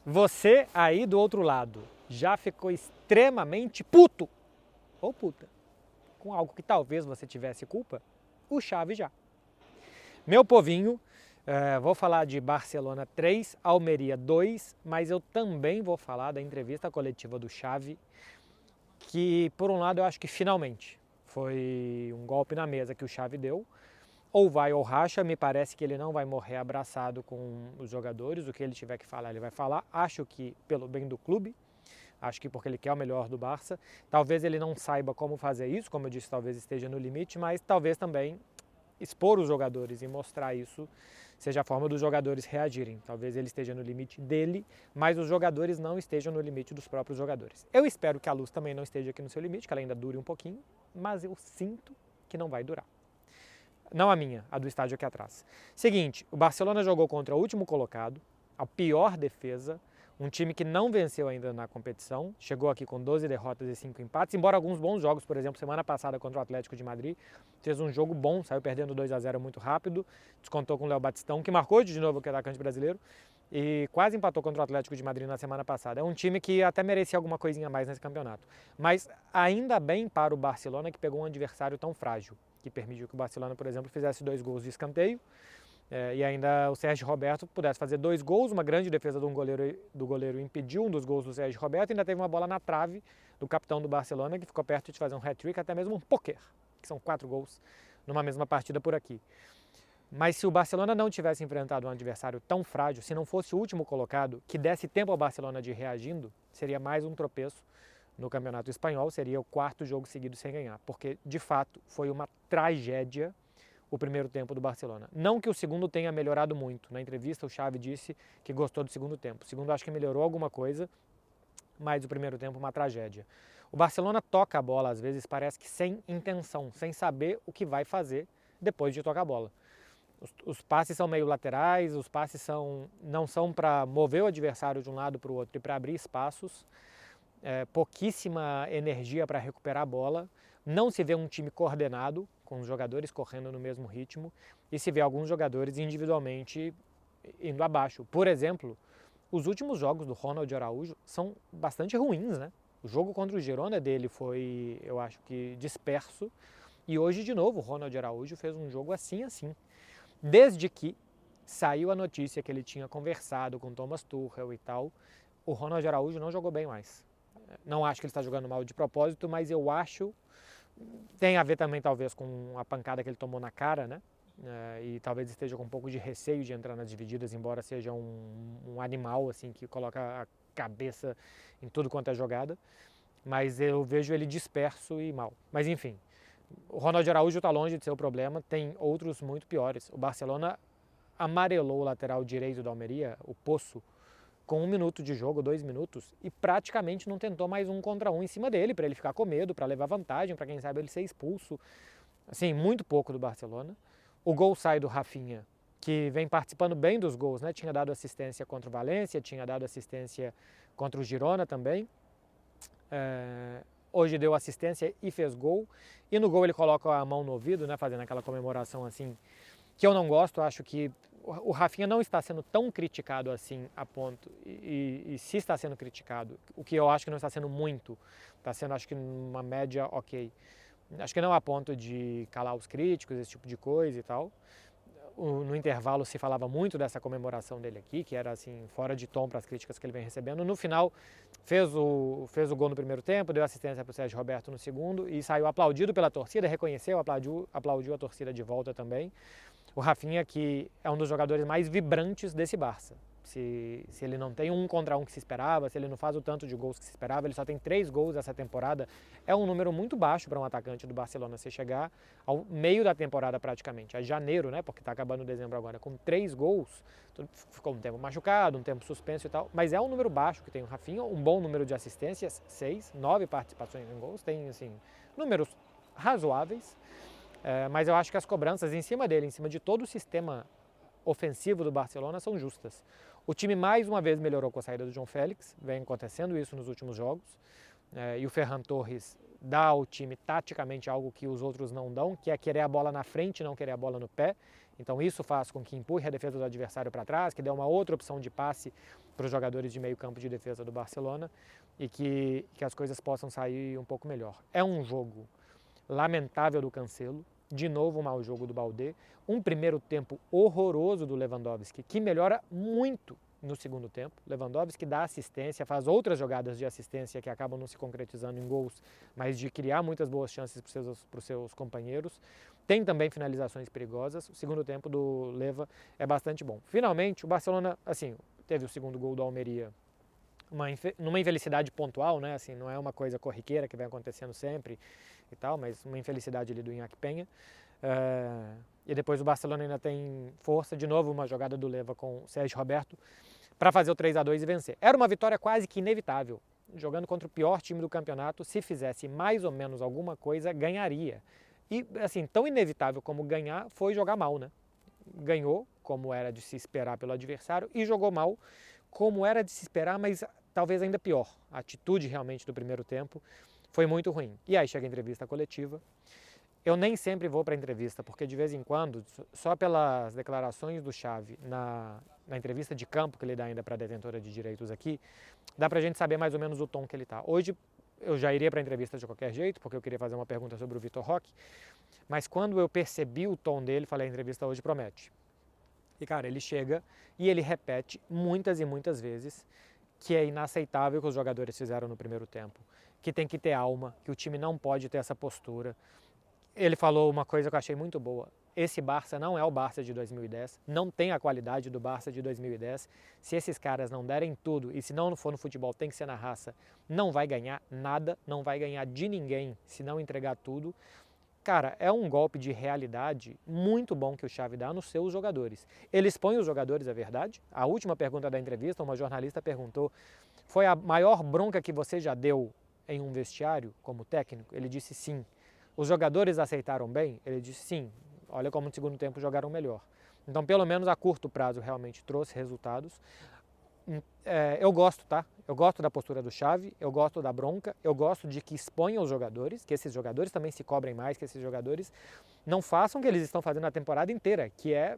Você aí do outro lado já ficou extremamente puto ou puta com algo que talvez você tivesse culpa? O Xavi já. Meu povinho, vou falar de Barcelona 3, Almeria 2, mas eu também vou falar da entrevista coletiva do Xavi, que por um lado eu acho que finalmente foi um golpe na mesa que o Xavi deu, ou vai ou racha, me parece que ele não vai morrer abraçado com os jogadores, o que ele tiver que falar ele vai falar, acho que pelo bem do clube, acho que porque ele quer o melhor do Barça, talvez ele não saiba como fazer isso, como eu disse, talvez esteja no limite, mas talvez também expor os jogadores e mostrar isso seja a forma dos jogadores reagirem. Talvez ele esteja no limite dele, mas os jogadores não estejam no limite dos próprios jogadores. Eu espero que a Luz também não esteja aqui no seu limite, que ela ainda dure um pouquinho, mas eu sinto que não vai durar. Não a minha, a do estádio aqui atrás. Seguinte, o Barcelona jogou contra o último colocado, a pior defesa, um time que não venceu ainda na competição, chegou aqui com 12 derrotas e 5 empates, embora alguns bons jogos, por exemplo, semana passada contra o Atlético de Madrid, fez um jogo bom, saiu perdendo 2-0 muito rápido, descontou com o Léo Batistão, que marcou de novo o atacante brasileiro, e quase empatou contra o Atlético de Madrid na semana passada. É um time que até merecia alguma coisinha a mais nesse campeonato. Mas ainda bem para o Barcelona que pegou um adversário tão frágil, que permitiu que o Barcelona, por exemplo, fizesse 2 gols de escanteio, e ainda o Sérgio Roberto pudesse fazer 2 gols, uma grande defesa do goleiro impediu um dos gols do Sérgio Roberto, e ainda teve uma bola na trave do capitão do Barcelona, que ficou perto de fazer um hat-trick, até mesmo um poker, que são 4 gols numa mesma partida por aqui. Mas se o Barcelona não tivesse enfrentado um adversário tão frágil, se não fosse o último colocado, que desse tempo ao Barcelona de ir reagindo, seria mais um tropeço no Campeonato Espanhol, seria o 4º jogo seguido sem ganhar, porque de fato foi uma tragédia o primeiro tempo do Barcelona. Não que o segundo tenha melhorado muito. Na entrevista o Xavi disse que gostou do segundo tempo. O segundo acho que melhorou alguma coisa, mas o primeiro tempo uma tragédia. O Barcelona toca a bola às vezes, parece que sem intenção, sem saber o que vai fazer depois de tocar a bola. Os passes são meio laterais, os passes não são para mover o adversário de um lado para o outro e para abrir espaços, pouquíssima energia para recuperar a bola, não se vê um time coordenado, com os jogadores correndo no mesmo ritmo, e se vê alguns jogadores individualmente indo abaixo. Por exemplo, os últimos jogos do Ronald Araújo são bastante ruins, né? O jogo contra o Girona dele foi, eu acho que, disperso, e hoje, de novo, o Ronald Araújo fez um jogo assim. Desde que saiu a notícia que ele tinha conversado com Thomas Tuchel e tal, o Ronald Araújo não jogou bem mais. Não acho que ele está jogando mal de propósito, mas eu acho, tem a ver também talvez com a pancada que ele tomou na cara, né? E talvez esteja com um pouco de receio de entrar nas divididas, embora seja um animal assim que coloca a cabeça em tudo quanto é jogada. Mas eu vejo ele disperso e mal. Mas enfim, o Ronald Araújo está longe de ser o problema, tem outros muito piores. O Barcelona amarelou o lateral direito da Almeria, o Poço, com 1 minuto de jogo, 2 minutos, e praticamente não tentou mais 1 contra 1 em cima dele, para ele ficar com medo, para levar vantagem, para quem sabe ele ser expulso. Assim, muito pouco do Barcelona. O gol sai do Rafinha, que vem participando bem dos gols, né? Tinha dado assistência contra o Valência, tinha dado assistência contra o Girona também. Hoje deu assistência e fez gol. E no gol ele coloca a mão no ouvido, né? Fazendo aquela comemoração assim, que eu não gosto. Acho que o Rafinha não está sendo tão criticado assim a ponto, e se está sendo criticado, o que eu acho que não está sendo muito, está sendo acho que uma média ok. Acho que não a ponto de calar os críticos, esse tipo de coisa e tal. No intervalo se falava muito dessa comemoração dele aqui, que era assim, fora de tom para as críticas que ele vem recebendo. No final, fez o gol no primeiro tempo, deu assistência para o Sérgio Roberto no segundo e saiu aplaudido pela torcida, reconheceu, aplaudiu a torcida de volta também. O Rafinha, que é um dos jogadores mais vibrantes desse Barça. Se ele não tem 1 contra 1 que se esperava, se ele não faz o tanto de gols que se esperava, ele só tem 3 gols essa temporada, é um número muito baixo para um atacante do Barcelona se chegar ao meio da temporada praticamente, a janeiro, né, porque está acabando dezembro agora, com 3 gols, ficou um tempo machucado, um tempo suspenso e tal, mas é um número baixo que tem o Rafinha, um bom número de assistências, 6, 9 participações em gols, tem assim, números razoáveis, mas eu acho que as cobranças em cima dele, em cima de todo o sistema ofensivo do Barcelona são justas. O time mais uma vez melhorou com a saída do João Félix, vem acontecendo isso nos últimos jogos, e o Ferran Torres dá ao time taticamente algo que os outros não dão, que é querer a bola na frente e não querer a bola no pé. Então isso faz com que empurre a defesa do adversário para trás, que dê uma outra opção de passe para os jogadores de meio campo de defesa do Barcelona e que as coisas possam sair um pouco melhor. É um jogo lamentável do Cancelo, de novo um mau jogo do Baldé, um primeiro tempo horroroso do Lewandowski, que melhora muito no segundo tempo. Lewandowski dá assistência, faz outras jogadas de assistência que acabam não se concretizando em gols, mas de criar muitas boas chances para os seus companheiros. Tem também finalizações perigosas. O segundo tempo do Leva é bastante bom. Finalmente, o Barcelona, assim, teve o segundo gol do Almeria numa infelicidade pontual, né? Assim, não é uma coisa corriqueira que vem acontecendo sempre e tal, mas uma infelicidade ali do Iñaki Peña. E depois o Barcelona ainda tem força, de novo uma jogada do Leva com o Sérgio Roberto para fazer o 3-2 e vencer. Era uma vitória quase que inevitável. Jogando contra o pior time do campeonato, se fizesse mais ou menos alguma coisa, ganharia. E assim, tão inevitável como ganhar foi jogar mal, né? Ganhou, como era de se esperar pelo adversário, e jogou mal, como era de se esperar, mas talvez ainda pior. A atitude realmente do primeiro tempo foi muito ruim. E aí chega a entrevista coletiva. Eu nem sempre vou para a entrevista, porque de vez em quando, só pelas declarações do Xavi na entrevista de campo que ele dá ainda para a detentora de direitos aqui, dá para a gente saber mais ou menos o tom que ele está. Hoje eu já iria para a entrevista de qualquer jeito, porque eu queria fazer uma pergunta sobre o Vitor Roque, mas quando eu percebi o tom dele, falei, a entrevista hoje promete. E cara, ele chega e ele repete muitas e muitas vezes que é inaceitável o que os jogadores fizeram no primeiro tempo, que tem que ter alma, que o time não pode ter essa postura. Ele falou uma coisa que eu achei muito boa. Esse Barça não é o Barça de 2010, não tem a qualidade do Barça de 2010. Se esses caras não derem tudo, e se não for no futebol, tem que ser na raça, não vai ganhar nada, não vai ganhar de ninguém se não entregar tudo. Cara, é um golpe de realidade muito bom que o Xavi dá nos seus jogadores. Ele expõe os jogadores, é verdade. A última pergunta da entrevista, uma jornalista perguntou, foi a maior bronca que você já deu em um vestiário como técnico? Ele disse sim. Os jogadores aceitaram bem? Ele disse sim. Olha como no segundo tempo jogaram melhor. Então, pelo menos a curto prazo, realmente trouxe resultados. Eu gosto, tá? Eu gosto da postura do Xavi, eu gosto da bronca, eu gosto de que exponha os jogadores, que esses jogadores também se cobrem mais, que esses jogadores não façam o que eles estão fazendo a temporada inteira, que é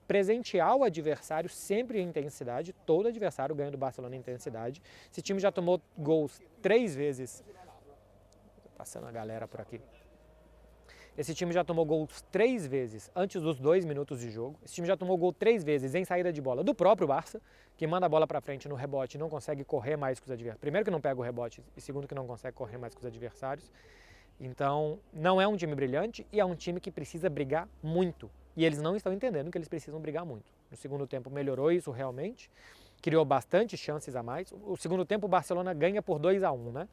presentear o adversário sempre em intensidade. Todo adversário ganha do Barcelona em intensidade. Esse time já tomou gols 3 vezes. Passando a galera por aqui. Esse time já tomou gols 3 vezes antes dos 2 minutos de jogo. Esse time já tomou gol 3 vezes em saída de bola do próprio Barça, que manda a bola para frente no rebote e não consegue correr mais com os adversários. Primeiro que não pega o rebote e segundo que não consegue correr mais com os adversários. Então, não é um time brilhante e é um time que precisa brigar muito. E eles não estão entendendo que eles precisam brigar muito. No segundo tempo melhorou isso realmente, criou bastante chances a mais. O segundo tempo o Barcelona ganha por 2-1, né?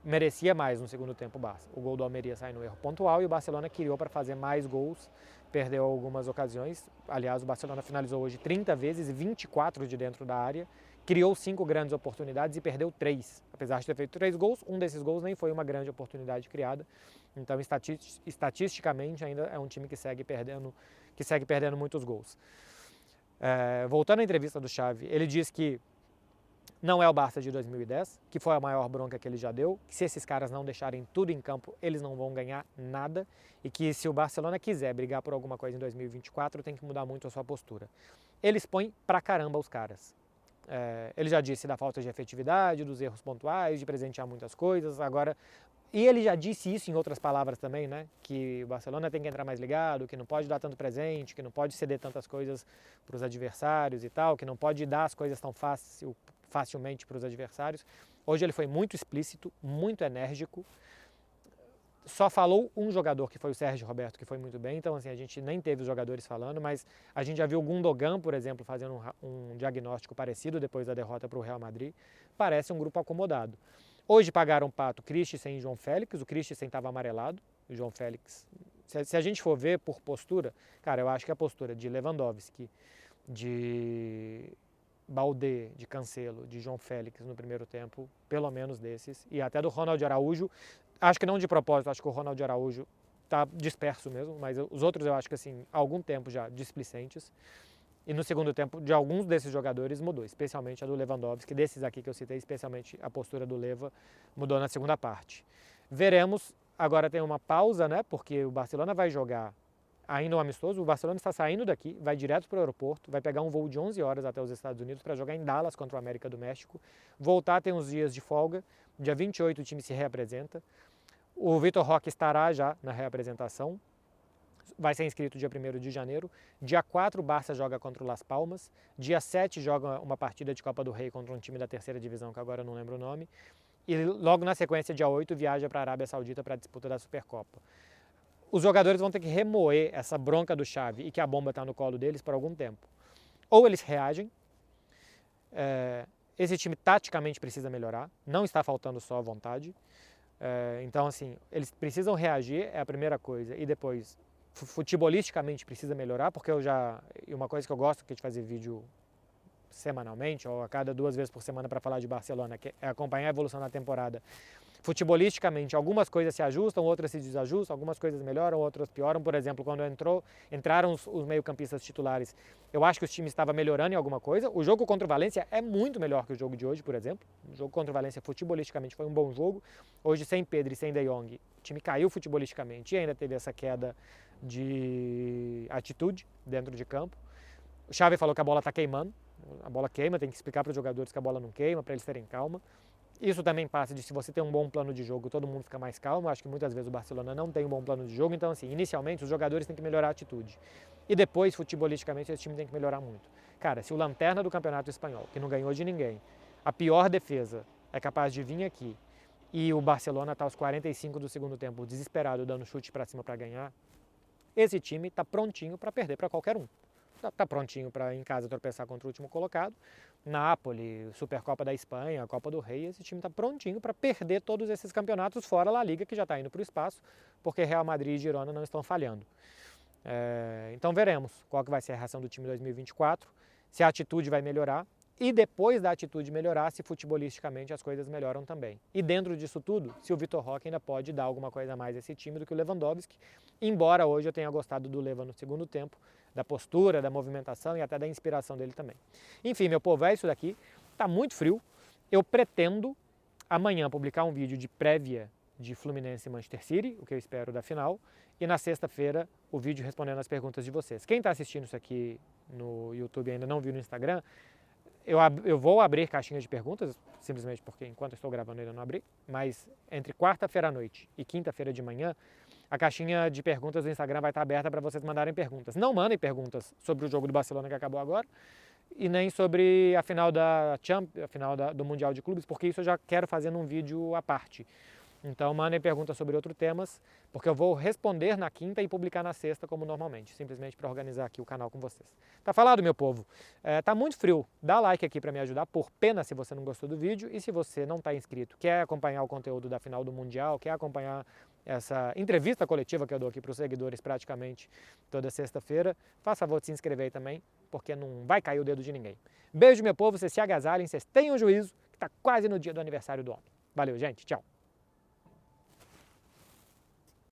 Merecia mais no segundo tempo o Barça. O gol do Almeria sai no erro pontual e o Barcelona criou para fazer mais gols, perdeu algumas ocasiões. Aliás, o Barcelona finalizou hoje 30 vezes, 24 de dentro da área, criou 5 grandes oportunidades e perdeu 3. Apesar de ter feito 3 gols, um desses gols nem foi uma grande oportunidade criada. Então, estatisticamente, ainda é um time que segue perdendo muitos gols. Voltando à entrevista do Xavi, ele diz que não é o Barça de 2010, que foi a maior bronca que ele já deu, que se esses caras não deixarem tudo em campo, eles não vão ganhar nada e que se o Barcelona quiser brigar por alguma coisa em 2024, tem que mudar muito a sua postura. Ele expõe pra caramba os caras. Ele já disse da falta de efetividade, dos erros pontuais, de presentear muitas coisas, agora... E ele já disse isso em outras palavras também, né? Que o Barcelona tem que entrar mais ligado, que não pode dar tanto presente, que não pode ceder tantas coisas para os adversários e tal, que não pode dar as coisas tão facilmente para os adversários. Hoje ele foi muito explícito, muito enérgico. Só falou um jogador, que foi o Sérgio Roberto, que foi muito bem. Então, assim, a gente nem teve os jogadores falando, mas a gente já viu o Gundogan, por exemplo, fazendo um diagnóstico parecido depois da derrota para o Real Madrid. Parece um grupo acomodado. Hoje pagaram pato Christensen e João Félix. O Christensen estava amarelado, o João Félix... Se a gente for ver por postura, cara, eu acho que a postura de Lewandowski, de Baldé, de Cancelo, de João Félix no primeiro tempo, pelo menos desses, e até do Ronald Araújo, acho que não de propósito, acho que o Ronald Araújo está disperso mesmo, mas os outros eu acho que assim, há algum tempo já displicentes. E no segundo tempo, de alguns desses jogadores mudou, especialmente a do Lewandowski, desses aqui que eu citei, especialmente a postura do Leva mudou na segunda parte. Veremos, agora tem uma pausa, né, porque o Barcelona vai jogar ainda um amistoso, o Barcelona está saindo daqui, vai direto para o aeroporto, vai pegar um voo de 11 horas até os Estados Unidos para jogar em Dallas contra o América do México, voltar, tem uns dias de folga, dia 28 o time se reapresenta, o Vitor Roque estará já na reapresentação, vai ser inscrito dia 1º de janeiro, dia 4 o Barça joga contra o Las Palmas, dia 7 joga uma partida de Copa do Rei contra um time da terceira divisão, que agora eu não lembro o nome, e logo na sequência, dia 8, viaja para a Arábia Saudita para a disputa da Supercopa. Os jogadores vão ter que remoer essa bronca do Xavi e que a bomba está no colo deles por algum tempo. Ou eles reagem, esse time taticamente precisa melhorar, não está faltando só a vontade, então assim, eles precisam reagir, é a primeira coisa, e depois, futebolisticamente precisa melhorar, porque uma coisa que eu gosto que é de fazer vídeo semanalmente, ou a cada 2 vezes por semana para falar de Barcelona, que é acompanhar a evolução da temporada. Futebolisticamente, algumas coisas se ajustam, outras se desajustam, algumas coisas melhoram, outras pioram. Por exemplo, quando entraram os meio-campistas titulares, eu acho que o time estava melhorando em alguma coisa. O jogo contra o Valência é muito melhor que o jogo de hoje, por exemplo. O jogo contra o Valência, futebolisticamente, foi um bom jogo. Hoje, sem Pedro e sem De Jong, o time caiu futebolisticamente e ainda teve essa queda de atitude dentro de campo. O Xavi falou que a bola está queimando. A bola queima, tem que explicar para os jogadores que a bola não queima, para eles terem calma. Isso também passa de se você tem um bom plano de jogo, todo mundo fica mais calmo. Acho que muitas vezes o Barcelona não tem um bom plano de jogo, então assim, inicialmente os jogadores têm que melhorar a atitude. E depois, futebolisticamente, esse time tem que melhorar muito. Cara, se o lanterna do Campeonato Espanhol, que não ganhou de ninguém, a pior defesa é capaz de vir aqui e o Barcelona está aos 45 do segundo tempo, desesperado, dando chute para cima para ganhar, esse time está prontinho para perder para qualquer um. Está prontinho para em casa tropeçar contra o último colocado. Napoli, Supercopa da Espanha, Copa do Rei, esse time está prontinho para perder todos esses campeonatos, fora a La Liga, que já está indo para o espaço, porque Real Madrid e Girona não estão falhando. Então veremos qual que vai ser a reação do time em 2024, se a atitude vai melhorar, e depois da atitude melhorar, se futebolisticamente as coisas melhoram também. E dentro disso tudo, se o Vitor Roque ainda pode dar alguma coisa a mais a esse time do que o Lewandowski, embora hoje eu tenha gostado do Levan no segundo tempo, da postura, da movimentação e até da inspiração dele também. Enfim, meu povo, é isso daqui. Tá muito frio. Eu pretendo amanhã publicar um vídeo de prévia de Fluminense e Manchester City, o que eu espero da final, e na sexta-feira o vídeo respondendo as perguntas de vocês. Quem está assistindo isso aqui no YouTube e ainda não viu no Instagram, eu vou abrir caixinha de perguntas, simplesmente porque enquanto eu estou gravando ainda não abri, mas entre quarta-feira à noite e quinta-feira de manhã, a caixinha de perguntas do Instagram vai estar aberta para vocês mandarem perguntas. Não mandem perguntas sobre o jogo do Barcelona que acabou agora e nem sobre a final do Mundial de Clubes, porque isso eu já quero fazer num vídeo à parte. Então mandem perguntas sobre outros temas, porque eu vou responder na quinta e publicar na sexta como normalmente, simplesmente para organizar aqui o canal com vocês. Tá falado, meu povo? Tá muito frio, dá like aqui para me ajudar, por pena se você não gostou do vídeo, e se você não está inscrito, quer acompanhar o conteúdo da final do Mundial, quer acompanhar essa entrevista coletiva que eu dou aqui para os seguidores praticamente toda sexta-feira, faça favor de se inscrever aí também, porque não vai cair o dedo de ninguém. Beijo, meu povo, vocês se agasalhem, vocês tenham juízo, que está quase no dia do aniversário do homem. Valeu, gente, tchau!